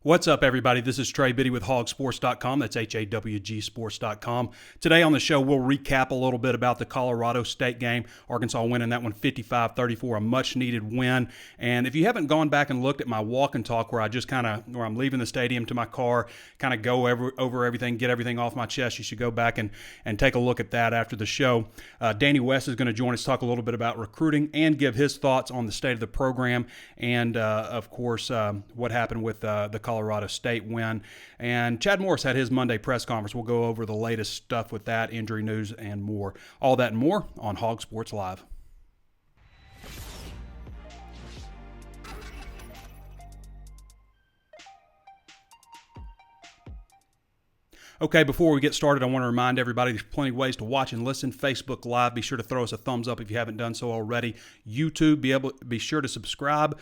What's up, everybody? This is Trey Biddy with HawgSports.com. That's HawgSports.com. Today on the show, we'll recap a little bit about the Colorado State game. Arkansas winning that one 55-34, a much-needed win. And if you haven't gone back and looked at my walk and talk where I'm leaving the stadium to my car, kind of go over everything, get everything off my chest, you should go back and take a look at that after the show. Danny West is going to join us, talk a little bit about recruiting and give his thoughts on the state of the program and, of course, what happened with the Colorado State win. And Chad Morris had his Monday press conference. We'll go over the latest stuff with that, injury news, and more. All that and more on Hog Sports Live. Okay, before we get started, I want to remind everybody there's plenty of ways to watch and listen. Facebook Live, be sure to throw us a thumbs up if you haven't done so already. YouTube, be sure to subscribe.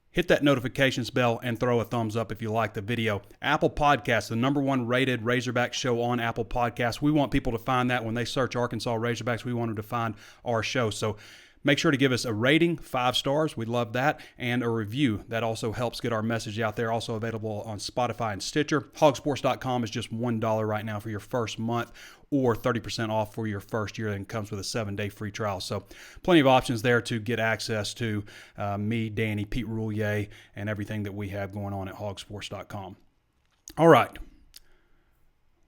Hit that notifications bell and throw a thumbs up if you like the video. Apple Podcasts, the #1 rated Razorback show on Apple Podcasts. We want people to find that when they search Arkansas Razorbacks. We want them to find our show. So make sure to give us a rating, 5 stars. We'd love that. And a review. That also helps get our message out there. Also available on Spotify and Stitcher. HawgSports.com is just $1 right now for your first month, or 30% off for your first year, and comes with a 7-day free trial. So plenty of options there to get access to me, Danny, Pete Roulier, and everything that we have going on at HawgSports.com. All right.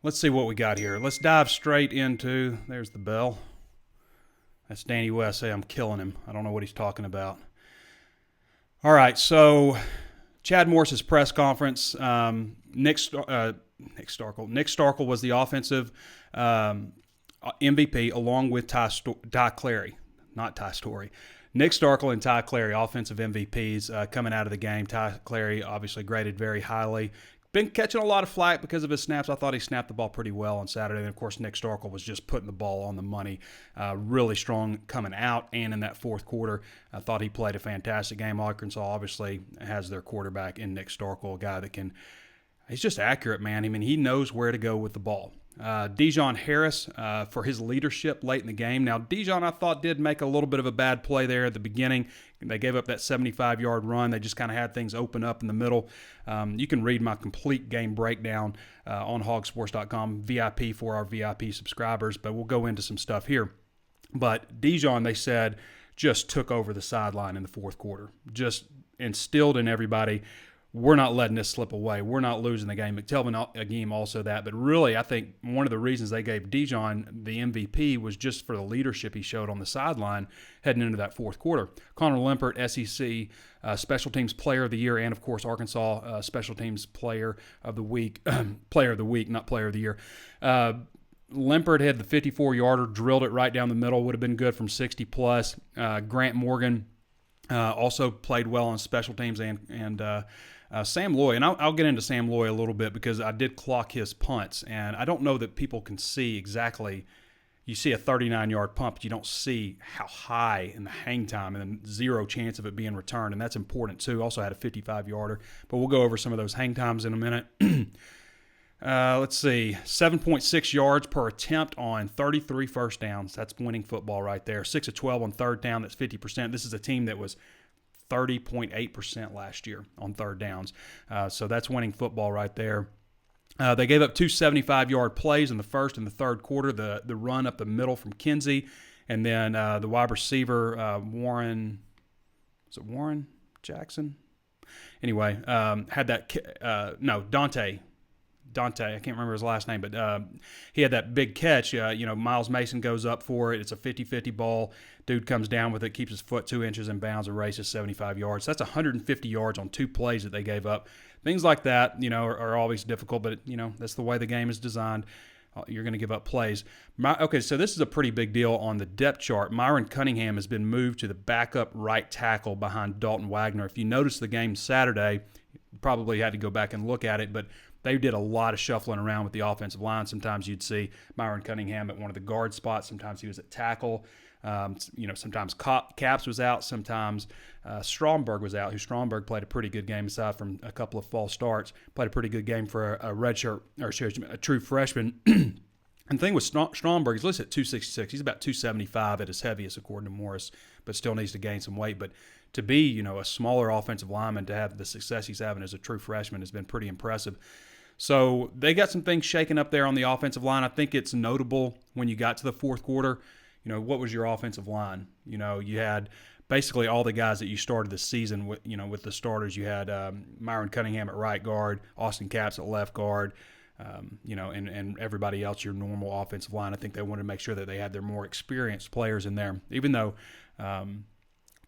Let's see what we got here. Let's dive straight into, there's the bell. That's Danny West. Hey, I'm killing him. I don't know what he's talking about. All right, so Chad Morris's press conference. Nick Starkel was the offensive MVP, along with Ty Clary, not Ty Story. Nick Starkel and Ty Clary, offensive MVPs coming out of the game. Ty Clary obviously graded very highly. Been catching a lot of flack because of his snaps. I thought he snapped the ball pretty well on Saturday. And, of course, Nick Starkel was just putting the ball on the money. Really strong coming out and in that fourth quarter. I thought he played a fantastic game. Arkansas obviously has their quarterback in Nick Starkel, a guy that can – he's just accurate, man. I mean, he knows where to go with the ball. Dijon Harris for his leadership late in the game. Now, Dijon, I thought, did make a little bit of a bad play there at the beginning. They gave up that 75-yard run. They just kind of had things open up in the middle. You can read my complete game breakdown on HawgSports.com, VIP for our VIP subscribers, but we'll go into some stuff here. But Dijon, they said, just took over the sideline in the fourth quarter, just instilled in everybody, we're not letting this slip away. We're not losing the game. McTelvin Agim also that. But really, I think one of the reasons they gave Dijon the MVP was just for the leadership he showed on the sideline heading into that fourth quarter. Connor Limpert, SEC Special Teams Player of the Year, and, of course, Arkansas Special Teams Player of the Week. Player of the Week, not Player of the Year. Limpert had the 54-yarder, drilled it right down the middle, would have been good from 60-plus. Grant Morgan also played well on special teams, and Sam Loy, and I'll get into Sam Loy a little bit because I did clock his punts, and I don't know that people can see exactly. You see a 39-yard punt, but you don't see how high in the hang time, and then zero chance of it being returned, and that's important too. Also had a 55-yarder, but we'll go over some of those hang times in a minute. Let's see, 7.6 yards per attempt on 33 first downs. That's winning football right there. 6 of 12 on third down. That's 50%. This is a team that was 30.8% last year on third downs. So that's winning football right there. They gave up 2 75-yard plays in the first and the third quarter, the run up the middle from Kinsey, and then the wide receiver, Warren Jackson? Anyway, had that Dante, I can't remember his last name, but he had that big catch. Miles Mason goes up for it. It's a 50-50 ball. Dude comes down with it, keeps his foot 2 inches in bounds, and races 75 yards. That's 150 yards on 2 plays that they gave up. Things like that, are always difficult, but, that's the way the game is designed. You're going to give up plays. Okay, so this is a pretty big deal on the depth chart. Myron Cunningham has been moved to the backup right tackle behind Dalton Wagner. If you notice the game Saturday, you probably had to go back and look at it, but they did a lot of shuffling around with the offensive line. Sometimes you'd see Myron Cunningham at one of the guard spots. Sometimes he was at tackle. Sometimes Capps was out. Sometimes Stromberg was out, who Stromberg played a pretty good game aside from a couple of false starts. Played a pretty good game for a true freshman. And the thing with Stromberg, he's listed at 266. He's about 275 at his heaviest, according to Morris, but still needs to gain some weight. But to be, a smaller offensive lineman, to have the success he's having as a true freshman has been pretty impressive. So they got some things shaken up there on the offensive line. I think it's notable when you got to the fourth quarter, what was your offensive line? You had basically all the guys that you started the season with, with the starters. You had Myron Cunningham at right guard, Austin Capps at left guard, and everybody else, your normal offensive line. I think they wanted to make sure that they had their more experienced players in there, even though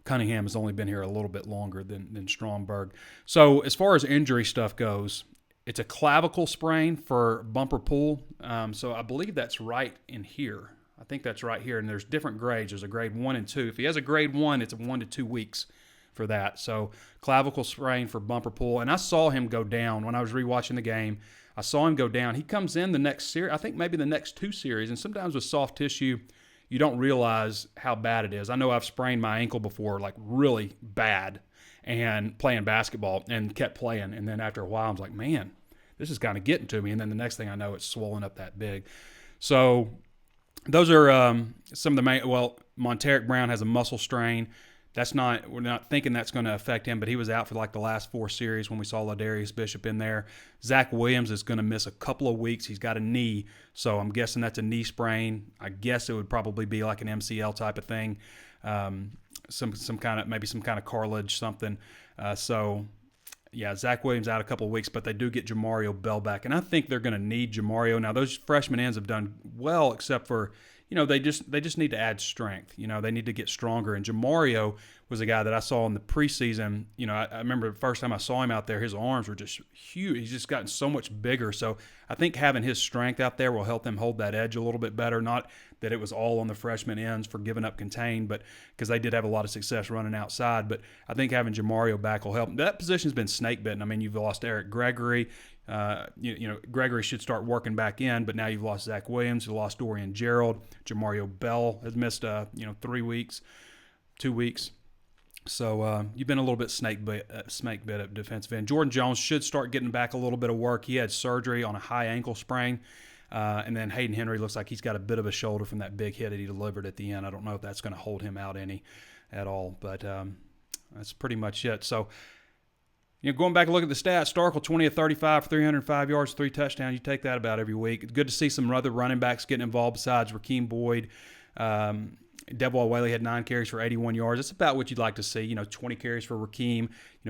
Cunningham has only been here a little bit longer than Stromberg. So as far as injury stuff goes, it's a clavicle sprain for Bumper Pool. So I believe that's right in here. I think that's right here, and there's different grades. There's a grade 1 and 2. If he has a grade 1, it's 1 to 2 weeks for that. So clavicle sprain for Bumper Pool, and I saw him go down when I was rewatching the game. I saw him go down. He comes in the next series, I think maybe the next 2 series, and sometimes with soft tissue, you don't realize how bad it is. I know I've sprained my ankle before, like really bad, and playing basketball, and kept playing, and then after a while, I was like, man, this is kind of getting to me, and then the next thing I know, it's swollen up that big. So those are some of the main. Well, Monteric Brown has a muscle strain. We're not thinking that's going to affect him, but he was out for like the last 4 series when we saw Ladarius Bishop in there. Zach Williams is going to miss a couple of weeks. He's got a knee, so I'm guessing that's a knee sprain. I guess it would probably be like an MCL type of thing, some kind of cartilage, something. Yeah, Zach Williams out a couple of weeks, but they do get Jamario Bell back, and I think they're going to need Jamario. Now, those freshman ends have done well, except for, they just need to add strength. They need to get stronger, and Jamario was a guy that I saw in the preseason. I remember the first time I saw him out there, his arms were just huge. He's just gotten so much bigger, so I think having his strength out there will help them hold that edge a little bit better. Not that it was all on the freshman ends for giving up contain, but because they did have a lot of success running outside. But I think having Jamario back will help. That position's been snake bitten. I mean, you've lost Eric Gregory. Gregory should start working back in, but now you've lost Zach Williams. You lost Dorian Gerald. Jamario Bell has missed 3 weeks, 2 weeks. So you've been a little bit snake bit at defensive end. Jordan Jones should start getting back a little bit of work. He had surgery on a high ankle sprain. And then Hayden Henry looks like he's got a bit of a shoulder from that big hit that he delivered at the end. I don't know if that's going to hold him out any at all, but that's pretty much it. So, going back and look at the stats, Starkel 20 of 35 for 305 yards, 3 touchdowns. You take that about every week. It's good to see some other running backs getting involved besides Rakeem Boyd. Devwall Whaley had 9 carries for 81 yards. That's about what you'd like to see. 20 carries for Rakeem,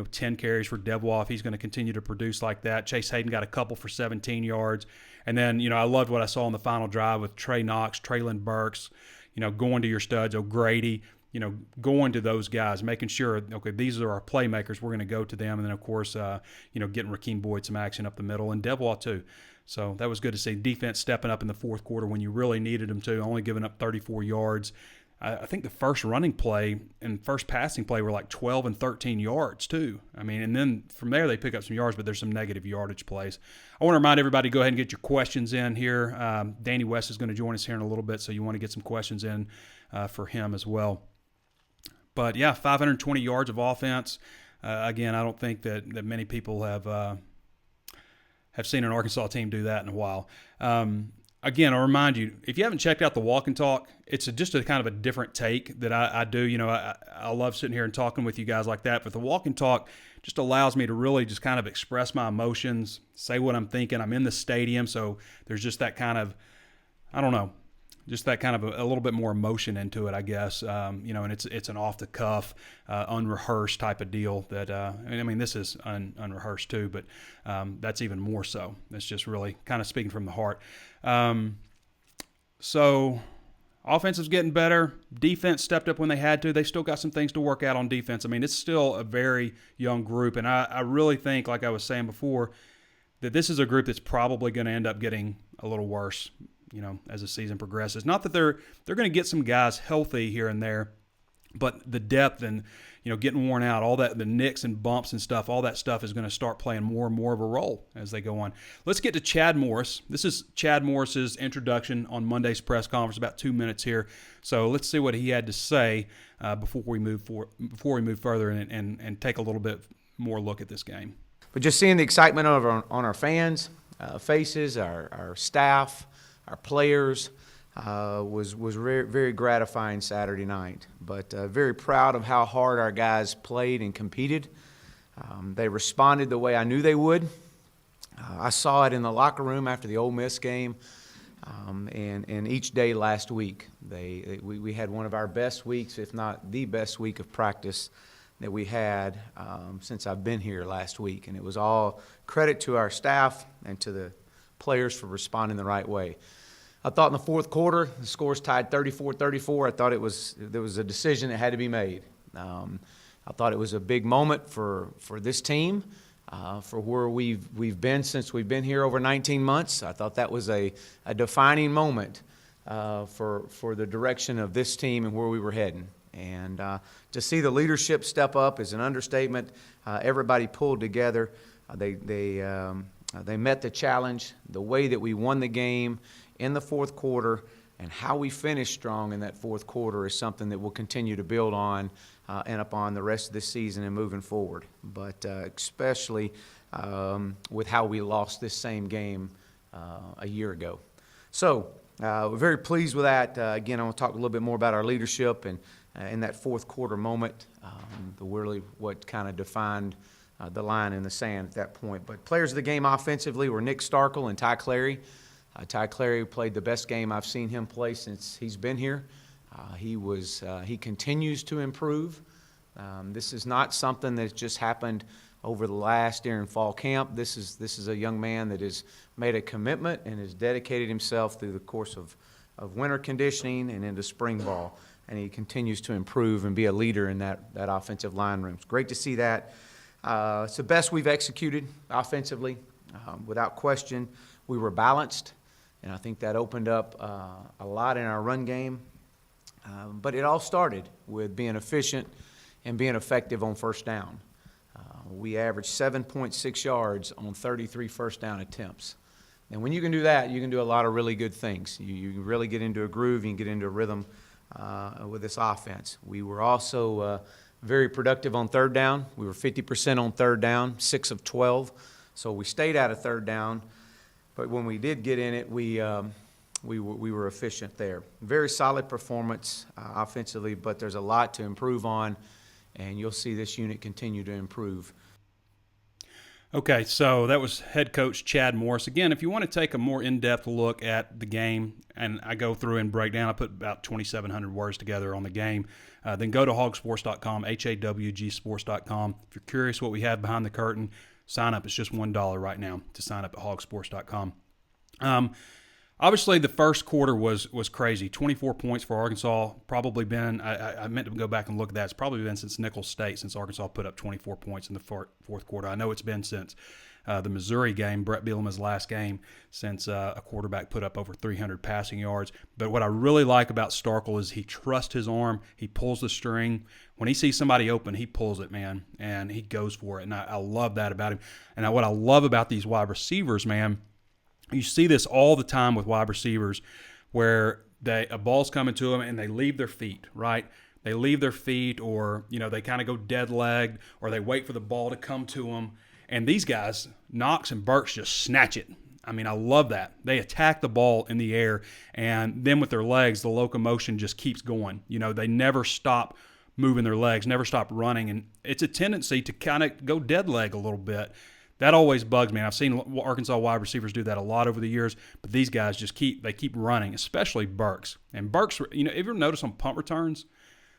10 carries for Devwall if he's going to continue to produce like that. Chase Hayden got a couple for 17 yards. And then, I loved what I saw on the final drive with Trey Knox, Traylon Burks, going to your studs, O'Grady, going to those guys, making sure, okay, these are our playmakers. We're going to go to them. And then, of course, getting Rakeem Boyd some action up the middle, and Devwall too. So that was good to see. Defense stepping up in the fourth quarter when you really needed them to, only giving up 34 yards. I think the first running play and first passing play were like 12 and 13 yards too. I mean, and then from there they pick up some yards, but there's some negative yardage plays. I want to remind everybody, go ahead and get your questions in here. Danny West is going to join us here in a little bit, so you want to get some questions in for him as well. But yeah, 520 yards of offense. Again, I don't think that many people have seen an Arkansas team do that in a while. Again, I'll remind you, if you haven't checked out the Walk and Talk, it's just a kind of a different take that I do. I love sitting here and talking with you guys like that. But the Walk and Talk just allows me to really just kind of express my emotions, say what I'm thinking. I'm in the stadium, so there's just that kind of, I don't know, just that kind of a little bit more emotion into it, I guess. And it's an off-the-cuff, unrehearsed type of deal that, this is unrehearsed too, but that's even more so. It's just really kind of speaking from the heart. So offense is getting better. Defense stepped up when they had to. They've still got some things to work out on defense. I mean, it's still a very young group, and I really think, like I was saying before, that this is a group that's probably going to end up getting a little worse, as the season progresses. Not that they're going to get some guys healthy here and there, but the depth and, getting worn out, all that, the nicks and bumps and stuff, all that stuff is going to start playing more and more of a role as they go on. Let's get to Chad Morris. This is Chad Morris's introduction on Monday's press conference, about 2 minutes here. So let's see what he had to say before we move further and take a little bit more look at this game. But just seeing the excitement on our fans' faces, our staff, our players, was very, very gratifying Saturday night. But very proud of how hard our guys played and competed. They responded the way I knew they would. I saw it in the locker room after the Ole Miss game, and each day last week. We had one of our best weeks, if not the best week of practice that we had since I've been here last week. And it was all credit to our staff and to the players for responding the right way. I thought in the fourth quarter, the scores tied 34-34. I thought there was a decision that had to be made. I thought it was a big moment for this team, for where we've been since we've been here over 19 months. I thought that was a defining moment for the direction of this team and where we were heading. And to see the leadership step up is an understatement. Everybody pulled together. They met the challenge. The way that we won the game in the fourth quarter and how we finished strong in that fourth quarter is something that we'll continue to build on and upon the rest of this season and moving forward. But especially with how we lost this same game a year ago. So we're very pleased with that. Again, I want to talk a little bit more about our leadership and in that fourth quarter moment, really what kind of defined the line in the sand at that point. But players of the game offensively were Nick Starkel and Ty Clary. Ty Clary played the best game I've seen him play since he's been here. He continues to improve. This is not something that's just happened over the last year in fall camp. This is a young man that has made a commitment and has dedicated himself through the course of winter conditioning and into spring ball. And he continues to improve and be a leader in that offensive line room. It's great to see that. It's the best we've executed offensively. Without question, we were balanced, and I think that opened up a lot in our run game. But it all started with being efficient and being effective on first down. We averaged 7.6 yards on 33 first down attempts. And when you can do that, you can do a lot of really good things. You can really get into a groove, you can get into a rhythm with this offense. We were also very productive on third down. We were 50% on third down, 6 of 12. So we stayed out of third down. But when we did get in it, we were efficient there. Very solid performance offensively, but there's a lot to improve on, and you'll see this unit continue to improve. Okay, so that was head coach Chad Morris. Again, if you want to take a more in-depth look at the game, and I go through and break down, I put about 2,700 words together on the game, then go to HawgSports.com, HawgSports.com. If you're curious what we have behind the curtain, sign up. It's just $1 right now to sign up at HawgSports.com. Obviously, the first quarter was crazy. 24 points for Arkansas. Probably been, I meant to go back and look at that. It's probably been since Nicholls State, since Arkansas put up 24 points in the fourth quarter. I know it's been since the Missouri game, Brett Bielema's last game, since a quarterback put up over 300 passing yards. But what I really like about Starkel is he trusts his arm. He pulls the string. When he sees somebody open, he pulls it, man, and he goes for it. And I love that about him. And what I love about these wide receivers, man, you see this all the time with wide receivers where a ball's coming to them and they leave their feet, right? They leave their feet, or, they kind of go dead-legged, or they wait for the ball to come to them. And these guys, Knox and Burks, just snatch it. I mean, I love that. They attack the ball in the air, and then with their legs, the locomotion just keeps going. They never stop moving their legs, never stop running, and it's a tendency to kind of go dead leg a little bit. That always bugs me. I've seen Arkansas wide receivers do that a lot over the years, but these guys just keep running, especially Burks. And Burks, ever notice on punt returns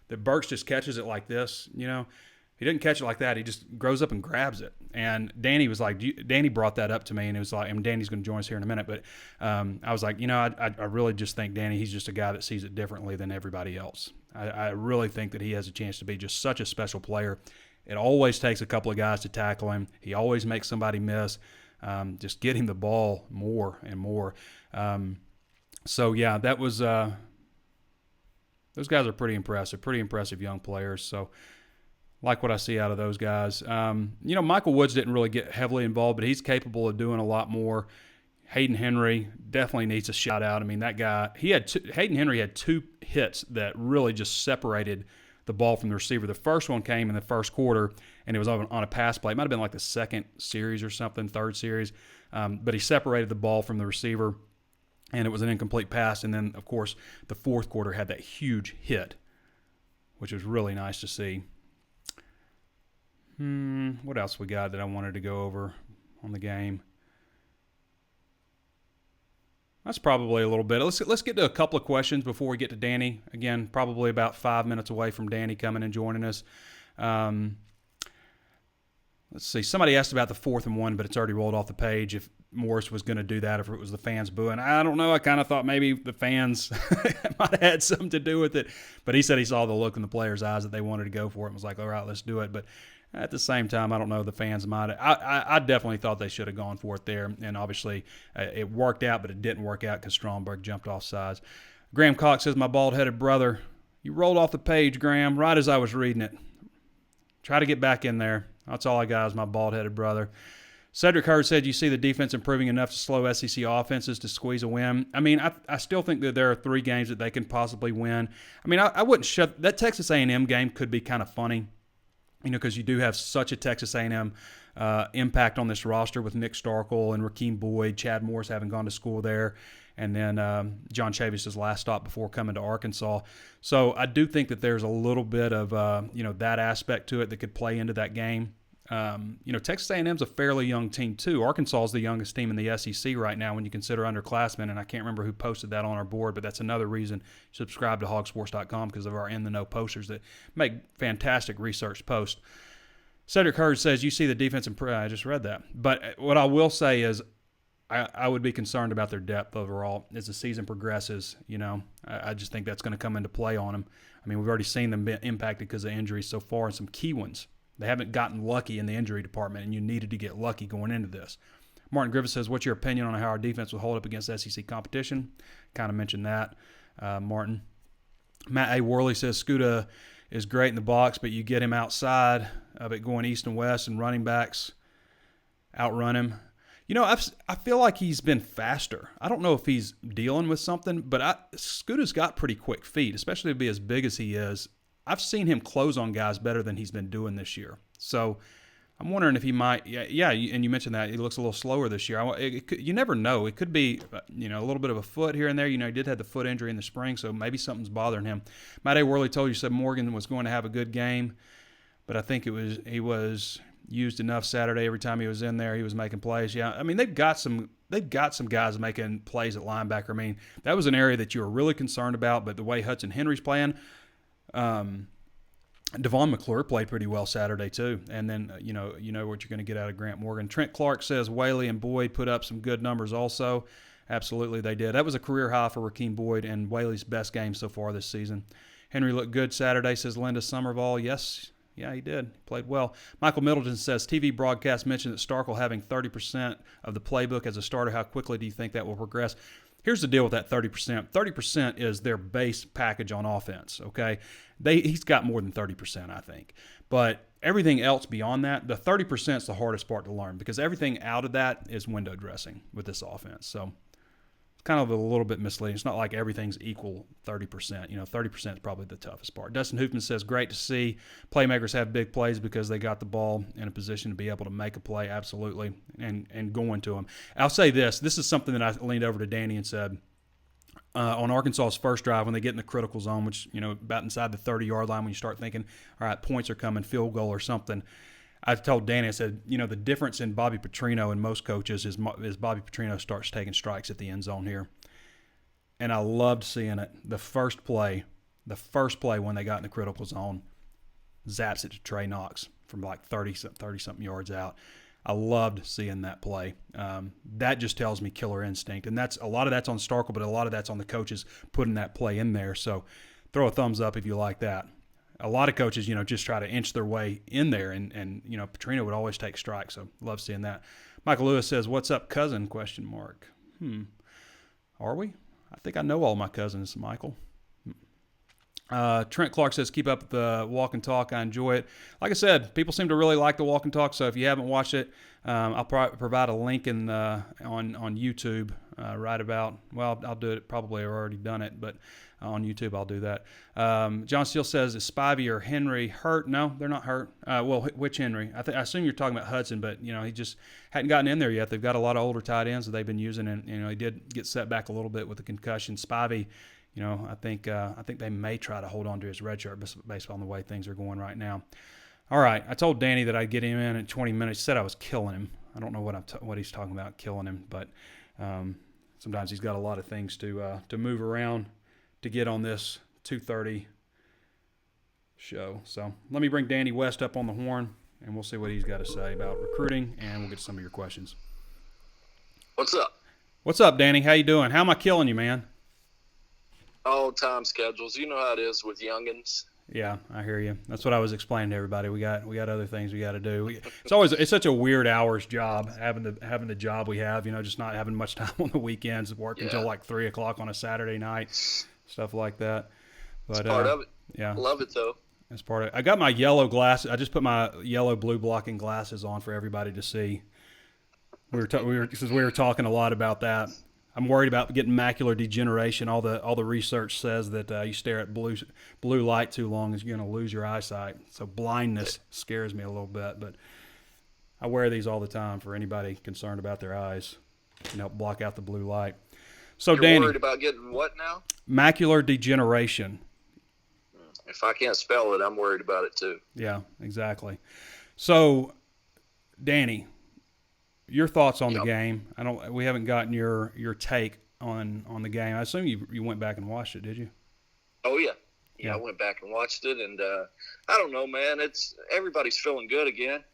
that Burks just catches it like this? He didn't catch it like that. He just grows up and grabs it. And Danny was like, Danny brought that up to me, and it was like, and Danny's going to join us here in a minute, but I was like, I really just think Danny, he's just a guy that sees it differently than everybody else. I really think that he has a chance to be just such a special player. It always takes a couple of guys to tackle him. He always makes somebody miss. Just get him the ball more and more. So, yeah, that was those guys are pretty impressive young players. So, like what I see out of those guys. Michael Woods didn't really get heavily involved, but he's capable of doing a lot more. Hayden Henry definitely needs a shout out. I mean, that guy, Hayden Henry had 2 hits that really just separated the ball from the receiver. The first one came in the first quarter, and it was on a pass play. It might have been like the second series or something, third series. But he separated the ball from the receiver. and it was an incomplete pass. And then, of course, the fourth quarter had that huge hit, which was really nice to see. What else we got that I wanted to go over on the game? That's probably a little bit. Let's get to a couple of questions before we get to Danny. Again, probably about 5 minutes away from Danny coming and joining us. Let's see. Somebody asked about the 4th and 1, but it's already rolled off the page. If Morris was going to do that, if it was the fans booing, I don't know. I kind of thought maybe the fans might have had something to do with it. But he said he saw the look in the players' eyes that they wanted to go for it and was like, all right, let's do it. But at the same time, I don't know. The fans might have. I definitely thought they should have gone for it there. And obviously, it worked out, but it didn't work out because Stromberg jumped off sides. Graham Cox says, my bald-headed brother. You rolled off the page, Graham, right as I was reading it. Try to get back in there. That's all I got is my bald-headed brother. Cedric Hurd said, you see the defense improving enough to slow SEC offenses to squeeze a win. I mean, I still think that there are 3 games that they can possibly win. I mean, I wouldn't shut – that Texas A&M game could be kind of funny. Because you do have such a Texas A&M impact on this roster with Nick Starkel and Rakeem Boyd, Chad Morris having gone to school there, and then John Chavis' last stop before coming to Arkansas. So I do think that there's a little bit of that aspect to it that could play into that game. Texas A&M's a fairly young team too. Arkansas is the youngest team in the SEC right now when you consider underclassmen, and I can't remember who posted that on our board, but that's another reason subscribe to HawgSports.com because of our in-the-know posters that make fantastic research posts. Cedric Hurd says, you see the defense improve. I just read that. But what I will say is I would be concerned about their depth overall as the season progresses. I just think that's going to come into play on them. I mean, we've already seen them be impacted because of injuries so far and some key ones. They haven't gotten lucky in the injury department, and you needed to get lucky going into this. Martin Griffith says, what's your opinion on how our defense will hold up against SEC competition? Kind of mentioned that, Martin. Matt A. Worley says, Scuda is great in the box, but you get him outside of it going east and west, and running backs outrun him. I feel like he's been faster. I don't know if he's dealing with something, but Scuda's got pretty quick feet, especially to be as big as he is. I've seen him close on guys better than he's been doing this year. So I'm wondering if he might, and you mentioned that he looks a little slower this year. You never know. It could be, a little bit of a foot here and there. He did have the foot injury in the spring, so maybe something's bothering him. Matt A. Worley told you, said Morgan was going to have a good game, but I think he was used enough Saturday. Every time he was in there, he was making plays. Yeah, I mean, they've got some guys making plays at linebacker. I mean, that was an area that you were really concerned about, but the way Hudson Henry's playing, Devon McClure played pretty well Saturday too, and then you know what you're going to get out of Grant Morgan. Trent Clark says Whaley and Boyd put up some good numbers also. Absolutely they did. That was a career high for Rakeem Boyd and Whaley's best game so far this season. Henry looked good Saturday, says Linda Somervall. Yes, yeah, he did. He played well. Michael Middleton says TV broadcast mentioned that Starkel having 30% of the playbook as a starter. How quickly do you think that will progress? Here's the deal with that 30%. 30% is their base package on offense, okay? He's got more than 30%, I think. But everything else beyond that, the 30% is the hardest part to learn because everything out of that is window dressing with this offense. So it's kind of a little bit misleading. It's not like everything's equal 30%. 30% is probably the toughest part. Dustin Hoofman says, great to see playmakers have big plays because they got the ball in a position to be able to make a play, absolutely, and going to them. I'll say this. This is something that I leaned over to Danny and said, on Arkansas's first drive when they get in the critical zone, which, about inside the 30-yard line when you start thinking, all right, points are coming, field goal or something. I told Danny, I said, the difference in Bobby Petrino and most coaches is Bobby Petrino starts taking strikes at the end zone here. And I loved seeing it. The first play when they got in the critical zone, zaps it to Trey Knox from like 30-something yards out. I loved seeing that play. That just tells me killer instinct. And a lot of that's on Starkel, but a lot of that's on the coaches putting that play in there. So throw a thumbs up if you like that. A lot of coaches, just try to inch their way in there, and Petrino would always take strikes, so love seeing that. Michael Lewis says, what's up, cousin, ? Are we? I think I know all my cousins, Michael. Trent Clark says, keep up the walk and talk. I enjoy it. Like I said, people seem to really like the walk and talk, so if you haven't watched it, I'll provide a link on YouTube right about, well, I'll do it. Probably I've already done it, but on YouTube I'll do that. John Steele says, is Spivey or Henry hurt? No, they're not hurt. Well, which Henry? I assume you're talking about Hudson, but, he just hadn't gotten in there yet. They've got a lot of older tight ends that they've been using, and, he did get set back a little bit with the concussion. Spivey, I think they may try to hold on to his red shirt based on the way things are going right now. All right, I told Danny that I'd get him in 20 minutes. He said I was killing him. I don't know what he's talking about, killing him, but sometimes he's got a lot of things to move around to get on this 2:30 show. So let me bring Danny West up on the horn, and we'll see what he's got to say about recruiting, and we'll get to some of your questions. What's up? What's up, Danny? How you doing? How am I killing you, man? Oh, time schedules. You know how it is with youngins. Yeah, I hear you. That's what I was explaining to everybody. We got other things we got to do. It's such a weird hours job having the job we have. Just not having much time on the weekends, working until like 3 o'clock on a Saturday night, stuff like that. But it's part of it. Yeah, love it though. That's part of it. I got my yellow glasses. I just put my yellow blue blocking glasses on for everybody to see. We were talking a lot about that. I'm worried about getting macular degeneration. All the research says that you stare at blue light too long is you're going to lose your eyesight. So blindness scares me a little bit, but I wear these all the time for anybody concerned about their eyes and help block out the blue light. So You're Danny, worried about getting what now? Macular degeneration. If I can't spell it, I'm worried about it too. Yeah, exactly. So Danny, your thoughts on the game? We haven't gotten your take on the game. I assume you went back and watched it, did you? Oh yeah. I went back and watched it, and I don't know, man. Everybody's feeling good again.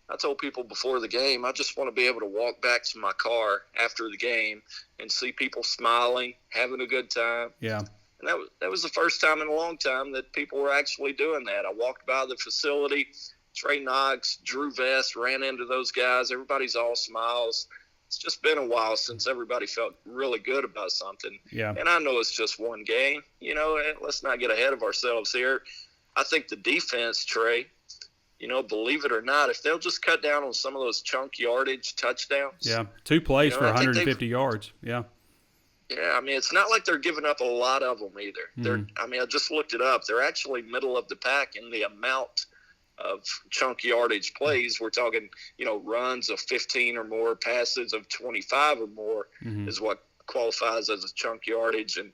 I told people before the game, I just want to be able to walk back to my car after the game and see people smiling, having a good time. Yeah. And that was the first time in a long time that people were actually doing that. I walked by the facility. Trey Knox, Drew Vest, ran into those guys. Everybody's all smiles. It's just been a while since everybody felt really good about something. Yeah. And I know it's just one game. Let's not get ahead of ourselves here. I think the defense, Trey, believe it or not, if they'll just cut down on some of those chunk yardage touchdowns. Yeah, 2 plays for 150 yards. Yeah. Yeah, I mean, it's not like they're giving up a lot of them either. I just looked it up. They're actually middle of the pack in the amount of chunk yardage plays. We're talking, runs of 15 or more, passes of 25 or more is what qualifies as a chunk yardage. And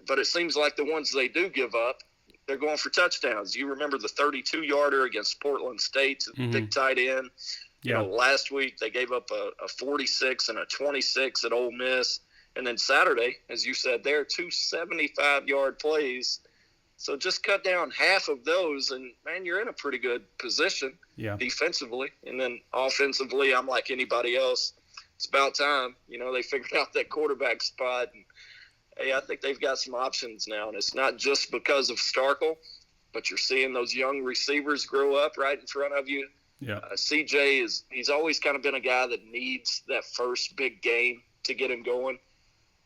but it seems like the ones they do give up, they're going for touchdowns. You remember the 32-yarder against Portland State, big tight end. Yeah. Last week they gave up a 46 and a 26 at Ole Miss. And then Saturday, as you said there, 2 75-yard plays. So just cut down half of those, and, man, you're in a pretty good position defensively. And then offensively, I'm like anybody else. It's about time. They figured out that quarterback spot. And, hey, I think they've got some options now. And it's not just because of Starkle, but you're seeing those young receivers grow up right in front of you. Yeah. CJ he's always kind of been a guy that needs that first big game to get him going.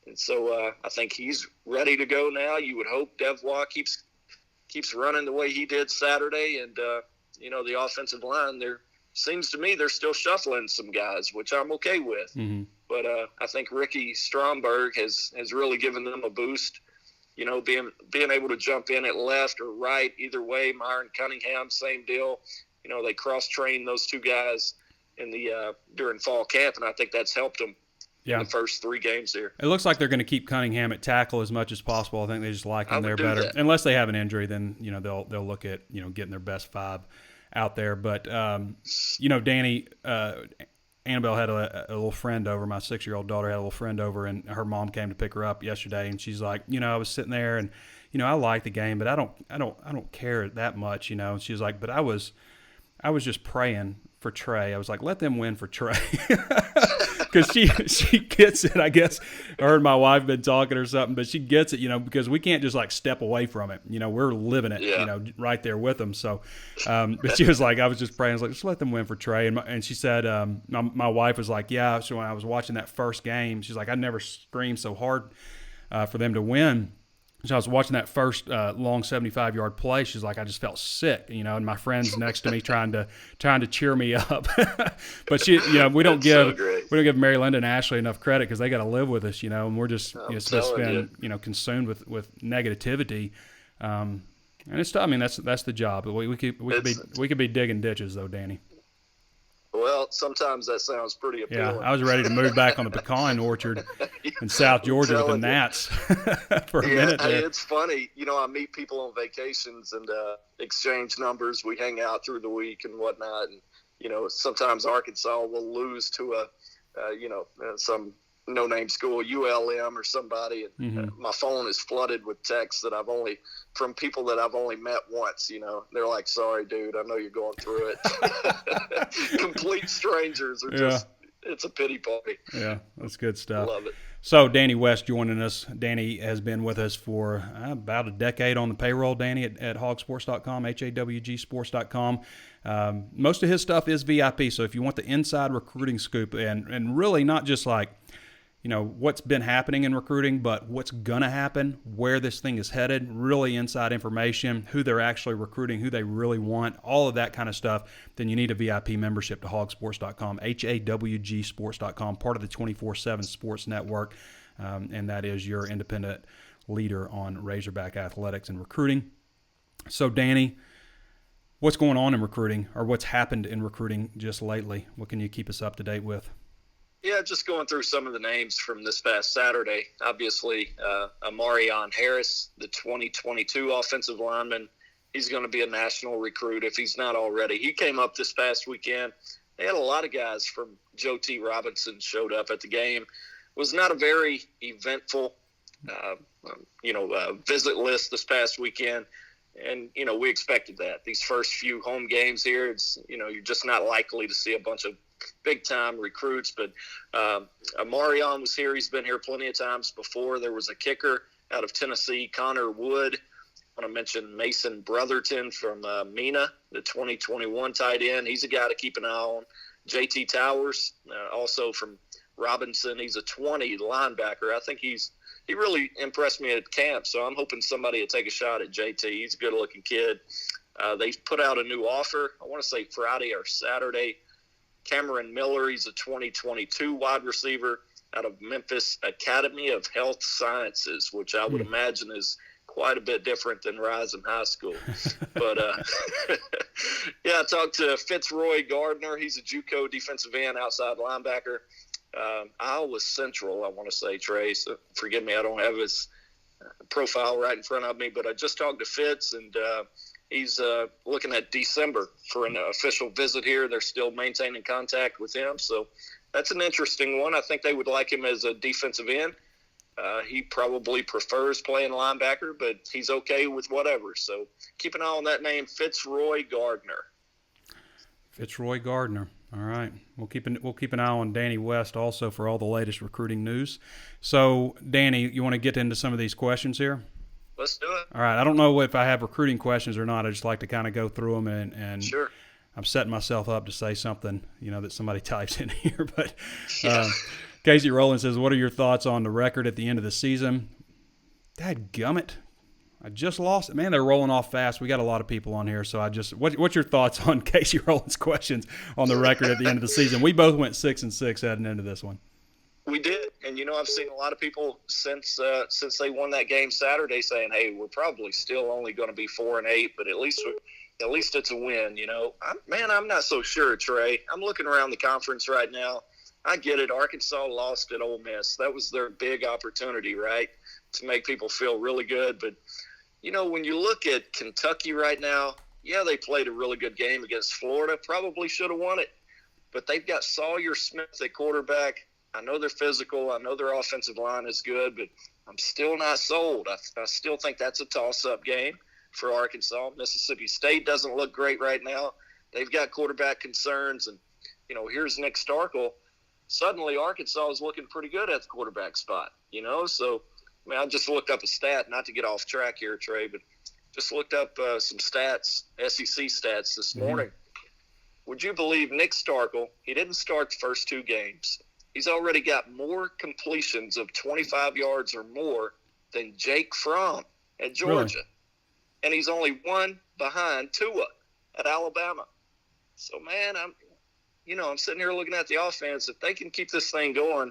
And so I think he's ready to go now. You would hope Devois keeps running the way he did Saturday. And, the offensive line, seems to me they're still shuffling some guys, which I'm okay with. Mm-hmm. But I think Ricky Stromberg has really given them a boost, being able to jump in at left or right, either way. Myron Cunningham, same deal. They cross-trained those two guys during fall camp, and I think that's helped them. Yeah. The first 3 games here. It looks like they're going to keep Cunningham at tackle as much as possible. I think they just like him there better. That. Unless they have an injury, then they'll look at getting their best 5 out there. But Danny, Annabelle had a little friend over. My 6-year-old daughter had a little friend over, and her mom came to pick her up yesterday. And she's like, I was sitting there, and I like the game, but I don't care that much. And she was like, but I was just praying for Trey. I was like, let them win for Trey. Because she gets it, I guess. Her and my wife been talking or something, but she gets it, because we can't just like step away from it. We're living it, right there with them. So, but she was like, I was just praying. I was like, just let them win for Trey. And she said, my wife was like, yeah. So when I was watching that first game, she's like, I never screamed so hard for them to win. So I was watching that first long 75-yard play. She's like, I just felt sick, and my friend's next to me trying to cheer me up. But we don't give Mary Linda and Ashley enough credit because they got to live with us, and we're just supposed to be consumed with negativity. And it's tough. I mean, that's the job. We could be digging ditches though, Danny. Well, sometimes that sounds pretty appealing. Yeah, I was ready to move back on the pecan orchard in South Georgia with the gnats for a minute there. Hey, it's funny. I meet people on vacations and exchange numbers. We hang out through the week and whatnot. And, sometimes Arkansas will lose to some no-name school, ULM or somebody. And my phone is flooded with texts from people that I've only met once, They're like, sorry, dude, I know you're going through it. Complete strangers are just, it's a pity party. Yeah, that's good stuff. Love it. So Danny West joining us. Danny has been with us for about a decade on the payroll, Danny, at HawgSports.com, HawgSports.com. Most of his stuff is VIP, so if you want the inside recruiting scoop and really not just like, what's been happening in recruiting, but what's going to happen, where this thing is headed, really inside information, who they're actually recruiting, who they really want, all of that kind of stuff, then you need a VIP membership to HawgSports.com, HawgSports.com, part of the 24/7 Sports Network, and that is your independent leader on Razorback athletics and recruiting. So, Danny, what's going on in recruiting, or what's happened in recruiting just lately? What can you keep us up to date with? Yeah, just going through some of the names from this past Saturday. Obviously, Amarion Harris, the 2022 offensive lineman, he's going to be a national recruit if he's not already. He came up this past weekend. They had a lot of guys from Joe T. Robinson showed up at the game. It was not a very eventful, visit list this past weekend. And, we expected that. These first few home games here, it's, you're just not likely to see a bunch of big-time recruits. But Amarion was here. He's been here plenty of times before. There was a kicker out of Tennessee, Connor Wood. I want to mention Mason Brotherton from Mena, the 2021 tight end. He's a guy to keep an eye on. JT Towers, also from Robinson. He's a 20 linebacker. I think he really impressed me at camp, so I'm hoping somebody will take a shot at JT. He's a good-looking kid. They put out a new offer, I want to say Friday or Saturday. Cameron Miller, he's a 2022 wide receiver out of Memphis Academy of Health Sciences, which I would imagine is quite a bit different than Rising High School. But, I talked to Fitzroy Gardner. He's a JUCO defensive end, outside linebacker. Iowa Central, I want to say, Trey. So forgive me, I don't have his profile right in front of me, but I just talked to Fitz, and he's looking at December for an official visit here. They're still maintaining contact with him, so that's an interesting one. I think they would like him as a defensive end. He probably prefers playing linebacker, but he's okay with whatever. So keep an eye on that name, Fitzroy Gardner. Fitzroy Gardner. All right. We'll keep an eye on Danny West also for all the latest recruiting news. So, Danny, you want to get into some of these questions here? Let's do it. All right. I don't know if I have recruiting questions or not. I just like to kind of go through them and sure. I'm setting myself up to say something, that somebody types in here. But Casey Rowland says, what are your thoughts on the record at the end of the season? Dadgummit. I just lost it. Man, they're rolling off fast. We got a lot of people on here, so what's your thoughts on Casey Rowland's questions on the record at the end of the season? We both went 6-6 heading into this one. We did, and I've seen a lot of people since they won that game Saturday saying, "Hey, we're probably still only going to be 4-8, but at least it's a win." I'm not so sure, Trey. I'm looking around the conference right now. I get it. Arkansas lost at Ole Miss. That was their big opportunity, right, to make people feel really good, but. When you look at Kentucky right now, they played a really good game against Florida. Probably should have won it. But they've got Sawyer Smith at quarterback. I know they're physical. I know their offensive line is good, but I'm still not sold. I still think that's a toss-up game for Arkansas. Mississippi State doesn't look great right now. They've got quarterback concerns. And, here's Nick Starkel. Suddenly Arkansas is looking pretty good at the quarterback spot, So – I just looked up a stat, not to get off track here, Trey, but just looked up some stats, SEC stats this morning. Would you believe Nick Starkel, he didn't start the first two games. He's already got more completions of 25 yards or more than Jake Fromm at Georgia. Really? And he's only one behind Tua at Alabama. So, man, I'm sitting here looking at the offense. If they can keep this thing going,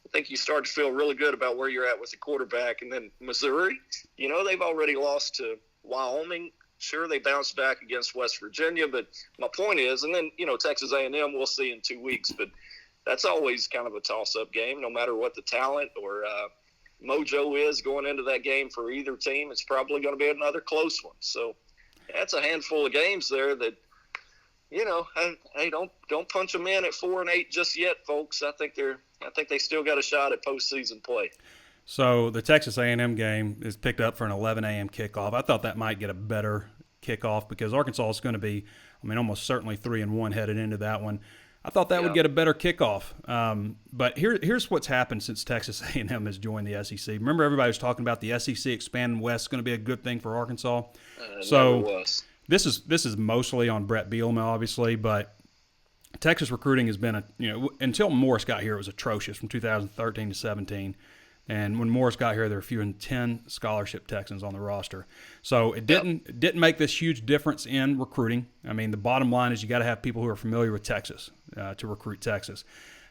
I think you start to feel really good about where you're at with the quarterback. And then Missouri, they've already lost to Wyoming. Sure, they bounced back against West Virginia, but my point is, and then, Texas A&M we'll see in 2 weeks, but that's always kind of a toss-up game, no matter what the talent or mojo is going into that game for either team. It's probably going to be another close one. So that's a handful of games there that, hey, don't punch them in at 4-8 just yet, folks. I think they still got a shot at postseason play. So the Texas A&M game is picked up for an 11 a.m. kickoff. I thought that might get a better kickoff because Arkansas is going to be, almost certainly 3-1 headed into that one. I thought that would get a better kickoff. But here's what's happened since Texas A&M has joined the SEC. Remember, everybody was talking about the SEC expanding west is going to be a good thing for Arkansas. So this is mostly on Brett Bielema, obviously, but Texas recruiting has been until Morris got here, it was atrocious from 2013 to 17. And when Morris got here, there were fewer than 10 scholarship Texans on the roster. So it didn't make this huge difference in recruiting. The bottom line is you got to have people who are familiar with Texas to recruit Texas.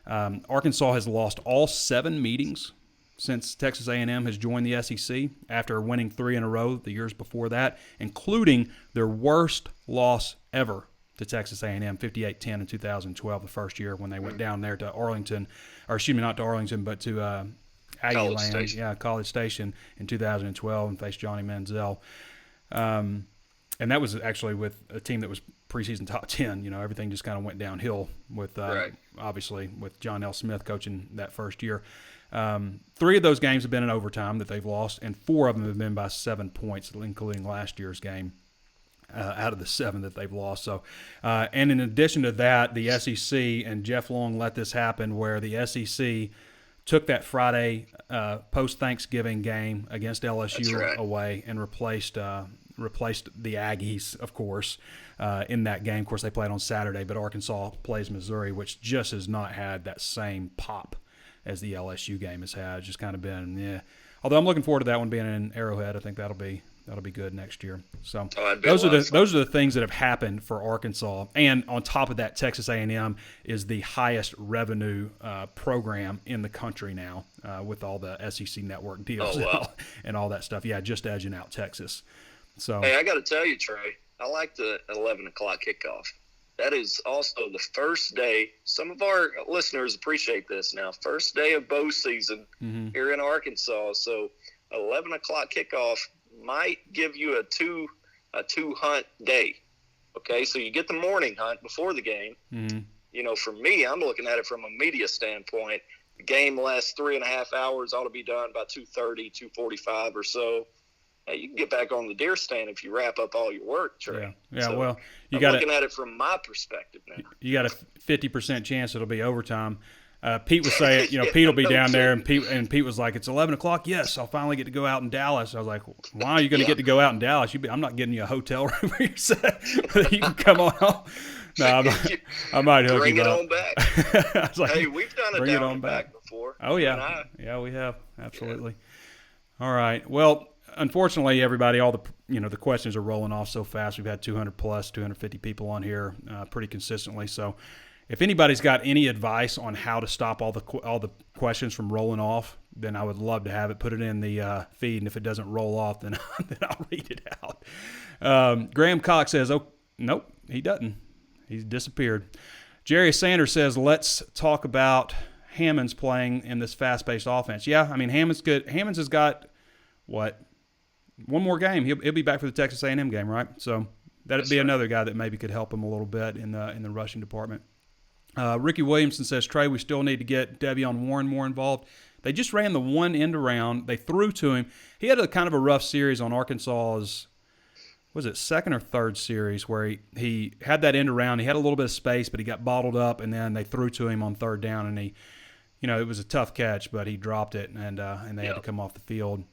Arkansas has lost all 7 meetings since Texas A&M has joined the SEC after winning 3 in a row the years before that, including their worst loss ever to Texas A&M, 58-10 in 2012, the first year when they went down there to Arlington, or excuse me, not to Arlington, but to College Station in 2012 and faced Johnny Manziel. And that was actually with a team that was preseason top 10. Everything just kind of went downhill with obviously with John L. Smith coaching that first year. 3 of those games have been in overtime that they've lost, and 4 of them have been by 7 points, including last year's game. Out of the 7 that they've lost. So, and in addition to that, the SEC and Jeff Long let this happen where the SEC took that Friday post-Thanksgiving game against LSU away and replaced the Aggies, of course, in that game. Of course, they played on Saturday, but Arkansas plays Missouri, which just has not had that same pop as the LSU game has had. It's just kind of been, Although I'm looking forward to that one being in Arrowhead. I think that'll be good next year. So those are the things that have happened for Arkansas. And on top of that, Texas A&M is the highest revenue program in the country now with all the SEC network deals and all that stuff. Yeah, just edging out Texas. So hey, I got to tell you, Trey, I like the 11 o'clock kickoff. That is also the first day. Some of our listeners appreciate this now. First day of bow season here in Arkansas. So 11 o'clock kickoff might give you a two hunt day. Okay, so you get the morning hunt before the game. For me, I'm looking at it from a media standpoint. The game lasts 3.5 hours, ought to be done by 2:30, 2:45 or so. Hey, you can get back on the deer stand if you wrap up all your work, Trey. Yeah. So well, I'm looking at it from my perspective now. You got a 50% chance it'll be overtime. Pete was saying, Pete will be down there, and Pete was like, it's 11 o'clock. Yes, I'll finally get to go out in Dallas. I was like, why are you going to get to go out in Dallas? I'm not getting you a hotel room where you said you can come on home. No, I might hook Bring you it up. on back. I was like, hey, we've done it down and back before. Oh, yeah. Yeah, we have. Absolutely. Yeah. All right. Well, unfortunately, everybody, all the questions are rolling off so fast. We've had 250 people on here pretty consistently. So if anybody's got any advice on how to stop all the questions from rolling off, then I would love to have it. Put it in the feed, and if it doesn't roll off, then I'll read it out. Graham Cox says, "Oh, nope, he doesn't. He's disappeared." Jerry Sanders says, "Let's talk about Hammonds playing in this fast-paced offense." Yeah, Hammonds good. Hammonds has got what? One more game. He'll be back for the Texas A&M game, right? So that'd be another guy that maybe could help him a little bit in the rushing department. Ricky Williamson says, Trey, we still need to get Devion Warren more involved. They just ran the one end around. They threw to him. He had a kind of a rough series on Arkansas's, was it second or third series, where he had that end around. He had a little bit of space, but he got bottled up, and then they threw to him on third down, and he, it was a tough catch, but he dropped it, and they had to come off the field.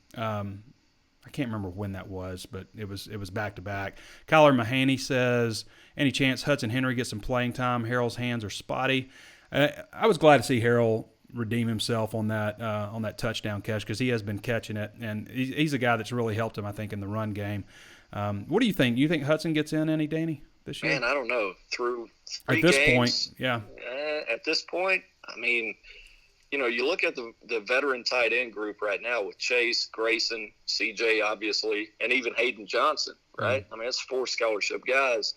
I can't remember when that was, but it was back to back. Kyler Mahaney says, any chance Hudson Henry gets some playing time? Harrell's hands are spotty. I was glad to see Harrell redeem himself on that touchdown catch, because he has been catching it, and he's a guy that's really helped him, I think, in the run game. What do you think? You think Hudson gets in any, Danny, this year? Man, I don't know. Through 3 at this games, point, yeah. At this point, I mean, you look at the veteran tight end group right now with Chase, Grayson, CJ, obviously, and even Hayden Johnson, right? I mean, it's 4 scholarship guys.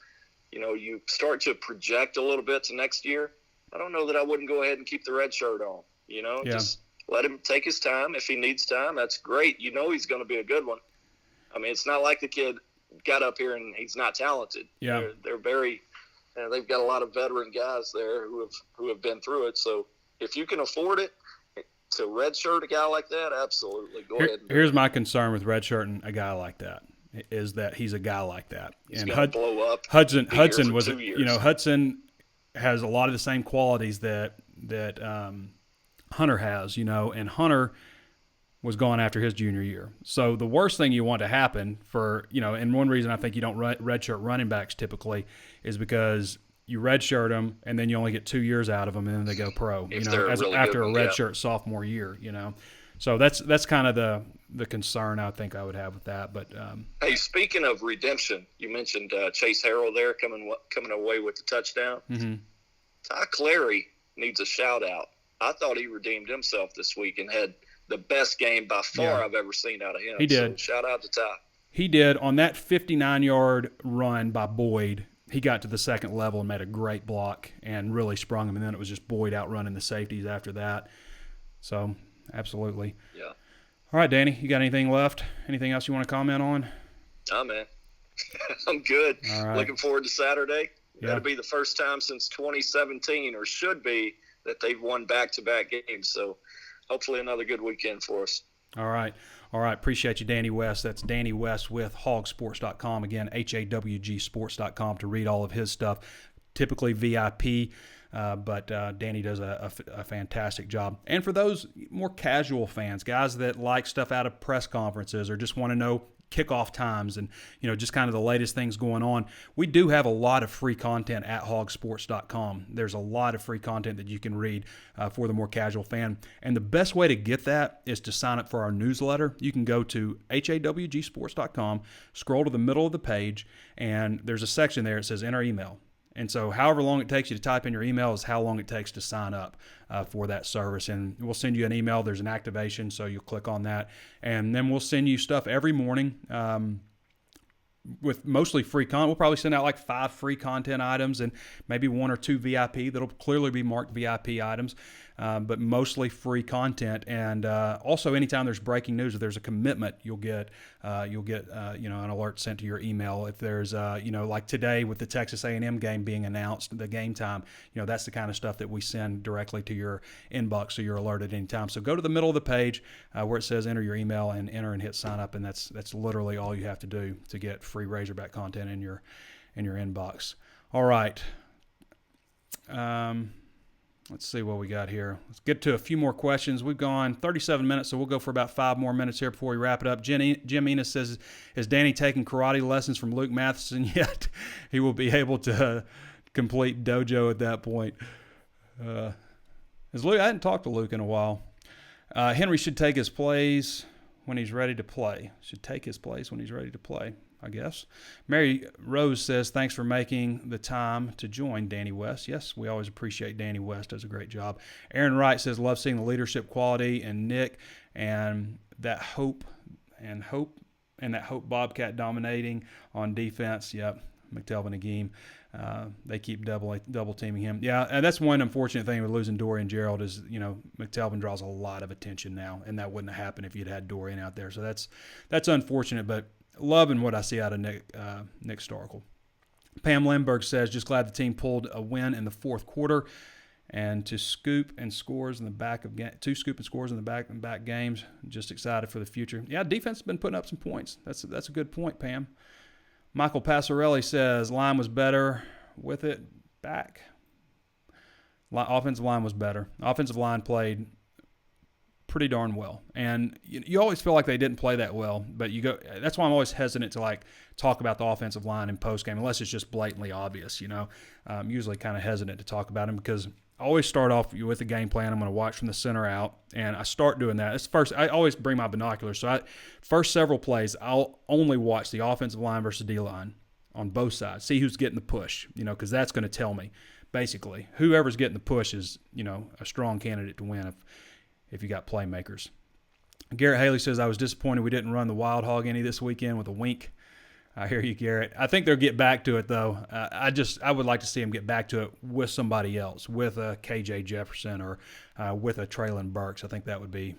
You start to project a little bit to next year. I don't know that I wouldn't go ahead and keep the red shirt on. Just let him take his time. If he needs time, that's great. He's going to be a good one. I mean, it's not like the kid got up here and he's not talented. Yeah, they're very. They've got a lot of veteran guys there who have been through it. So if you can afford it to redshirt a guy like that, absolutely go ahead. Here's my concern with redshirting a guy like that, is that he's a guy like that. He's going to blow up. Hudson was, Hudson has a lot of the same qualities that Hunter has, and Hunter was gone after his junior year. So the worst thing you want to happen for, and one reason I think you don't redshirt running backs typically is because you redshirt them and then you only get 2 years out of them and then they go pro, after a redshirt sophomore year, So that's kind of the concern I think I would have with that. But hey, speaking of redemption, you mentioned Chase Harrell there coming away with the touchdown. Mm-hmm. Ty Clary needs a shout out. I thought he redeemed himself this week and had the best game by far I've ever seen out of him. He did. So shout out to Ty. He did. On that 59-yard run by Boyd, he got to the second level and made a great block and really sprung him. And then it was just Boyd outrunning the safeties after that. So, absolutely. Yeah. All right, Danny, you got anything left? Anything else you want to comment on? Oh, man. I'm good. All right. Looking forward to Saturday. Yeah. That'll be the first time since 2017, or should be, that they've won back-to-back games. So, hopefully another good weekend for us. All right. Appreciate you, Danny West. That's Danny West with HawgSports.com. Again, HawgSports.com to read all of his stuff. Typically VIP, but Danny does a fantastic job. And for those more casual fans, guys that like stuff out of press conferences or just want to know kickoff times and just kind of the latest things going on, we do have a lot of free content at HawgSports.com. There's a lot of free content that you can read for the more casual fan, and the best way to get that is to sign up for our newsletter. You can go to HawgSports.com, scroll to the middle of the page, and there's a section there that says enter email. And so however long it takes you to type in your email is how long it takes to sign up for that service. And we'll send you an email. There's an activation, so you'll click on that. And then we'll send you stuff every morning with mostly free content. We'll probably send out like 5 free content items and maybe 1 or 2 VIP that'll clearly be marked VIP items, but mostly free content. And also, anytime there's breaking news, if there's a commitment, you'll get an alert sent to your email. If there's like today with the Texas A&M game being announced, the game time, that's the kind of stuff that we send directly to your inbox, so you're alerted anytime. So go to the middle of the page where it says enter your email and enter and hit sign up, and that's literally all you have to do to get free Razorback content in your inbox. All right. Let's see what we got here. Let's get to a few more questions. We've gone 37 minutes, so we'll go for about 5 more minutes here before we wrap it up. Jim Enos says, is Danny taking karate lessons from Luke Matheson yet? He will be able to complete dojo at that point. Is Luke? I hadn't talked to Luke in a while. Henry should take his plays when he's ready to play. Should take his place when he's ready to play, I guess. Mary Rose says, thanks for making the time to join Danny West. Yes, we always appreciate Danny West. Does a great job. Aaron Wright says, love seeing the leadership quality in Nick and that hope Bobcat dominating on defense. Yep, McTelvin Agim. They keep double teaming him. Yeah, and that's one unfortunate thing with losing Dorian Gerald is, McTelvin draws a lot of attention now, and that wouldn't have happened if you'd had Dorian out there. So that's unfortunate, but loving what I see out of Nick Starkel. Pam Lindbergh says, just glad the team pulled a win in the fourth quarter and to scoop and scores in the back of back games. Just excited for the future. Yeah, defense has been putting up some points. That's a good point, Pam. Michael Passarelli says, line was better with it back. Offensive line was better. Offensive line played pretty darn well. And you always feel like they didn't play that well, but that's why I'm always hesitant to like talk about the offensive line in postgame unless it's just blatantly obvious, I'm usually kind of hesitant to talk about them because I always start off with a game plan. I'm going to watch from the center out, and I start doing that. I always bring my binoculars. So first several plays, I'll only watch the offensive line versus D-line on both sides, see who's getting the push, because that's going to tell me. Basically, whoever's getting the push is, a strong candidate to win if you got playmakers. Garrett Haley says, I was disappointed we didn't run the Wild Hog any this weekend with a wink. I hear you, Garrett. I think they'll get back to it, though. I would like to see them get back to it with somebody else, with a KJ Jefferson or with a Traylon Burks. I think that would be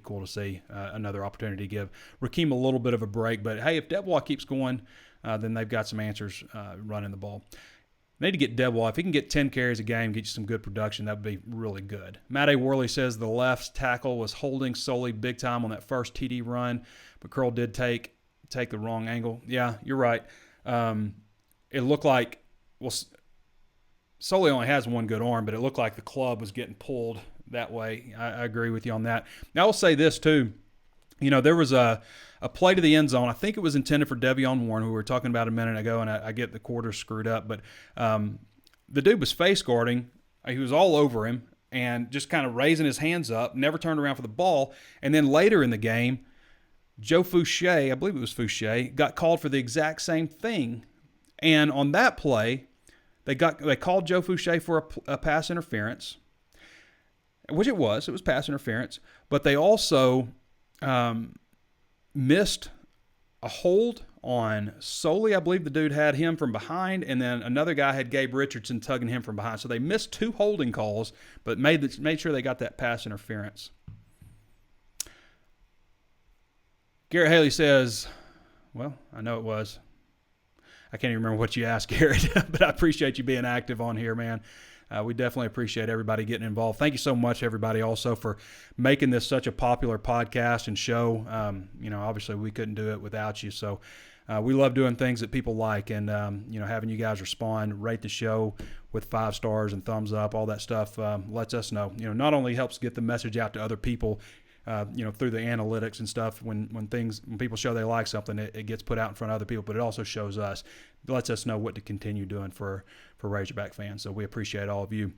cool to see. Another opportunity to give Rakeem a little bit of a break. But, hey, if Debois keeps going, then they've got some answers running the ball. Need to get Debois. If he can get 10 carries a game, get you some good production, that would be really good. Matt A. Worley says the left tackle was holding solely big time on that first TD run, but Curl did take the wrong angle. Yeah, you're right. It looked like, Soley only has one good arm, but it looked like the club was getting pulled that way. I agree with you on that. Now, I will say this, too. There was a play to the end zone. I think it was intended for Devion Warren, who we were talking about a minute ago, and I get the quarters screwed up. But the dude was face guarding. He was all over him and just kind of raising his hands up, never turned around for the ball. And then later in the game, Joe Fouché, I believe it was Fouché, got called for the exact same thing. And on that play, they called Joe Fouché for a pass interference, which it was pass interference. But they also missed a hold on Soley. I believe the dude had him from behind, and then another guy had Gabe Richardson tugging him from behind. So they missed 2 holding calls, but made sure they got that pass interference. Garrett Haley says, well, I know it was. I can't even remember what you asked, Garrett, but I appreciate you being active on here, man. We definitely appreciate everybody getting involved. Thank you so much, everybody, also for making this such a popular podcast and show. Obviously we couldn't do it without you. So we love doing things that people like, and having you guys respond, rate the show with 5 stars and thumbs up, all that stuff lets us know. Not only helps get the message out to other people, through the analytics and stuff. When people show they like something, it gets put out in front of other people, but it also shows us, it lets us know what to continue doing for Razorback fans. So we appreciate all of you.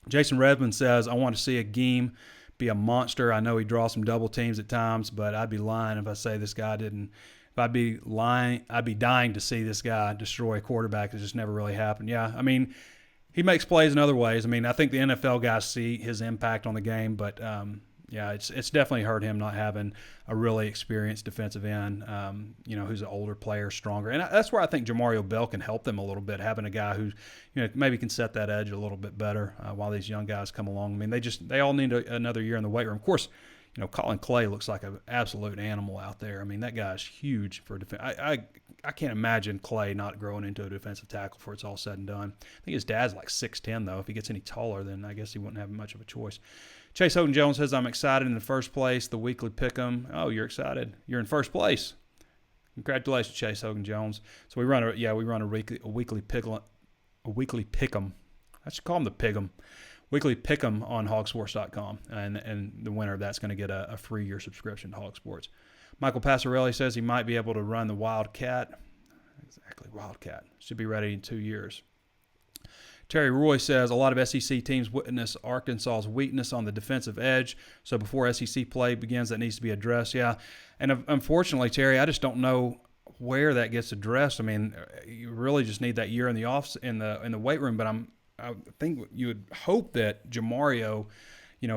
Jason Redmond says, I want to see a game be a monster. I know he draws some double teams at times, but I'd be lying if I say this guy didn't. If I'd be lying, I'd be dying to see this guy destroy a quarterback. It just never really happened. Yeah, I mean, he makes plays in other ways. I mean, I think the NFL guys see his impact on the game, but yeah, it's definitely hurt him not having a really experienced defensive end, who's an older player, stronger. And that's where I think Jamario Bell can help them a little bit, having a guy who, maybe can set that edge a little bit better while these young guys come along. I mean, they all need another year in the weight room. Of course, Colin Clay looks like an absolute animal out there. I mean, that guy's huge for defense. I can't imagine Clay not growing into a defensive tackle before it's all said and done. I think his dad's like 6'10", though. If he gets any taller, then I guess he wouldn't have much of a choice. Chase Hogan Jones says, I'm excited in the first place, the weekly pick'em. Oh, you're excited. You're in first place. Congratulations, Chase Hogan Jones. So we run a weekly pick'em. I should call them the pick'em. Weekly pick'em on HawgSports.com. And the winner of that's going to get a free year subscription to HawgSports. Michael Passarelli says he might be able to run the Wildcat. Exactly, Wildcat. Should be ready in 2 years. Terry Roy says a lot of SEC teams witness Arkansas's weakness on the defensive edge. So before SEC play begins, that needs to be addressed. Yeah, and unfortunately, Terry, I just don't know where that gets addressed. I mean, you really just need that year in the weight room. But I think you would hope that Jamario,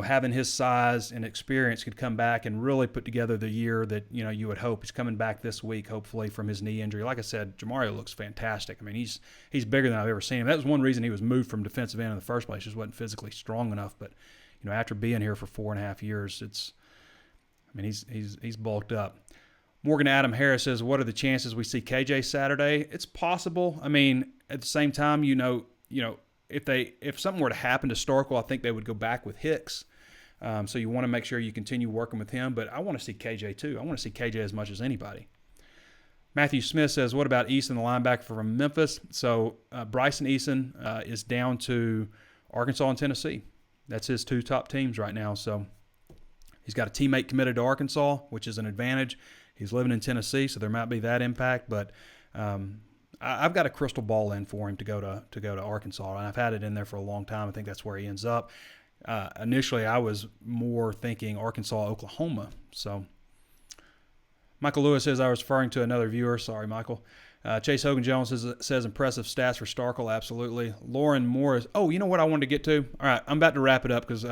having his size and experience, could come back and really put together the year that you would hope. He's coming back this week, hopefully, from his knee injury. Like I said, Jamario looks fantastic. I mean, he's bigger than I've ever seen him. That was one reason he was moved from defensive end in the first place. Just wasn't physically strong enough. But after being here for 4.5 years, he's bulked up. Morgan Adam Harris says, what are the chances we see KJ Saturday? It's possible. I mean, at the same time, if something were to happen to Starkville, I think they would go back with Hicks. So you want to make sure you continue working with him. But I want to see KJ too. I want to see KJ as much as anybody. Matthew Smith says, what about Eason, the linebacker from Memphis? So Bryson Eason is down to Arkansas and Tennessee. That's his 2 top teams right now. So He's got a teammate committed to Arkansas, which is an advantage. He's living in Tennessee, so there might be that impact. But I've got a crystal ball in for him to go to Arkansas, and I've had it in there for a long time. I think that's where he ends up. Initially, I was more thinking Arkansas, Oklahoma. So Michael Lewis says I was referring to another viewer. Sorry, Michael. Chase Hogan Jones says impressive stats for Starkel. Absolutely. Lauren Morris. Oh, you know what I wanted to get to? All right, I'm about to wrap it up because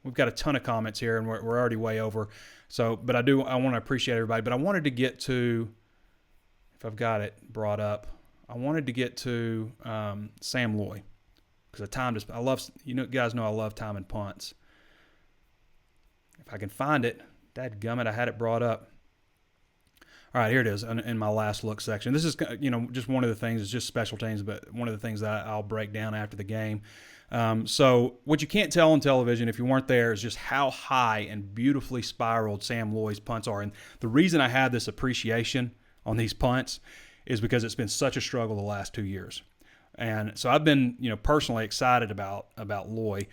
we've got a ton of comments here and we're already way over. So, but I want to appreciate everybody. But I wanted to get to, if I've got it brought up, I wanted to get to Sam Loy because I love, guys know I love timing punts. If I can find it, dadgummit, I had it brought up. All right, here it is in my last look section. This is, just one of the things. It's just special teams, but one of the things that I'll break down after the game. So what you can't tell on television if you weren't there is just how high and beautifully spiraled Sam Loy's punts are. And the reason I have this appreciation on these punts is because it's been such a struggle the last 2 years. And so I've been, personally excited about Loy.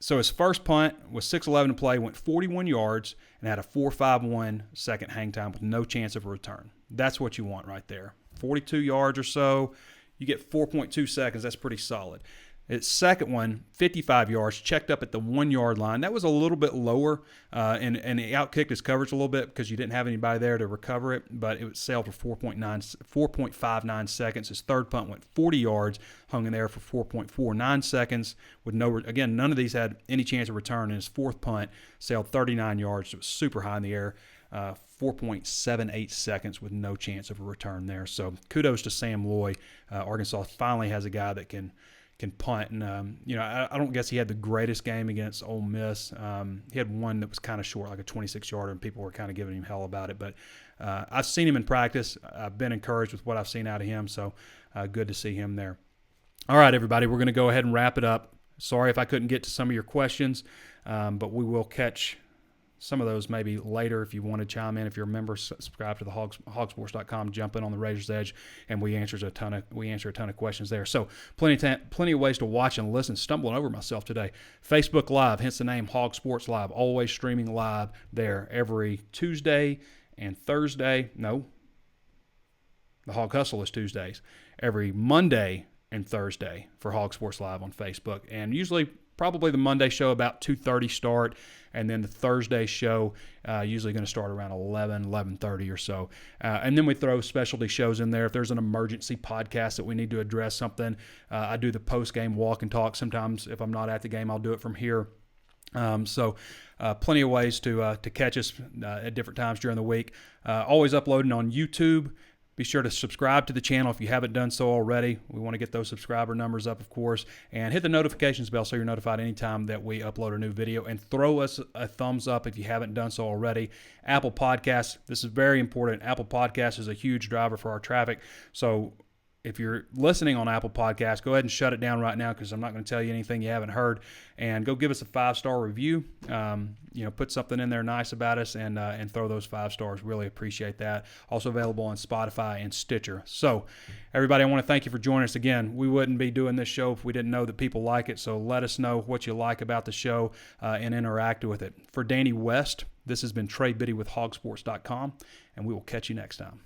So his first punt was 6:11 to play, went 41 yards, and had a 4.51 second hang time with no chance of a return. That's what you want right there. 42 yards or so, you get 4.2 seconds. That's pretty solid. Its second one, 55 yards, checked up at the 1 yard line. That was a little bit lower, and he outkicked his coverage a little bit because you didn't have anybody there to recover it, but it sailed for 4.59 seconds. His third punt went 40 yards, hung in there for 4.49 seconds with again, none of these had any chance of return, and his fourth punt sailed 39 yards. So it was super high in the air. 4.78 seconds with no chance of a return there. So kudos to Sam Loy. Arkansas finally has a guy that can punt. And, I don't guess he had the greatest game against Ole Miss. He had one that was kind of short, like a 26-yarder, and people were kind of giving him hell about it. But I've seen him in practice. I've been encouraged with what I've seen out of him, so good to see him there. All right, everybody, we're going to go ahead and wrap it up. Sorry if I couldn't get to some of your questions, but we will catch some of those maybe later if you want to chime in. If you're a member, subscribe to the HawgSports.com, jump in on the Razor's Edge, and we answer a ton of questions there. So plenty of ways to watch and listen. Stumbling over myself today. Facebook Live, hence the name HawgSports Live, always streaming live there every Tuesday and Thursday. No, the Hog Hustle is Tuesdays. Every Monday and Thursday for HawgSports Live on Facebook, and usually probably the Monday show about 2:30 start, and then the Thursday show usually going to start around 11:30 or so. And then we throw specialty shows in there. If there's an emergency podcast that we need to address something, I do the post-game walk and talk. Sometimes if I'm not at the game, I'll do it from here. So plenty of ways to catch us at different times during the week. Always uploading on YouTube. Be sure to subscribe to the channel if you haven't done so already. We want to get those subscriber numbers up, of course. And hit the notifications bell so you're notified anytime that we upload a new video. And throw us a thumbs up if you haven't done so already. Apple Podcasts, this is very important. Apple Podcasts is a huge driver for our traffic. So if you're listening on Apple Podcasts, go ahead and shut it down right now because I'm not going to tell you anything you haven't heard. And go give us a 5-star review. Put something in there nice about us and throw those 5 stars. Really appreciate that. Also available on Spotify and Stitcher. So, everybody, I want to thank you for joining us again. We wouldn't be doing this show if we didn't know that people like it. So let us know what you like about the show and interact with it. For Danny West, this has been Trey Biddy with HawgSports.com, and we will catch you next time.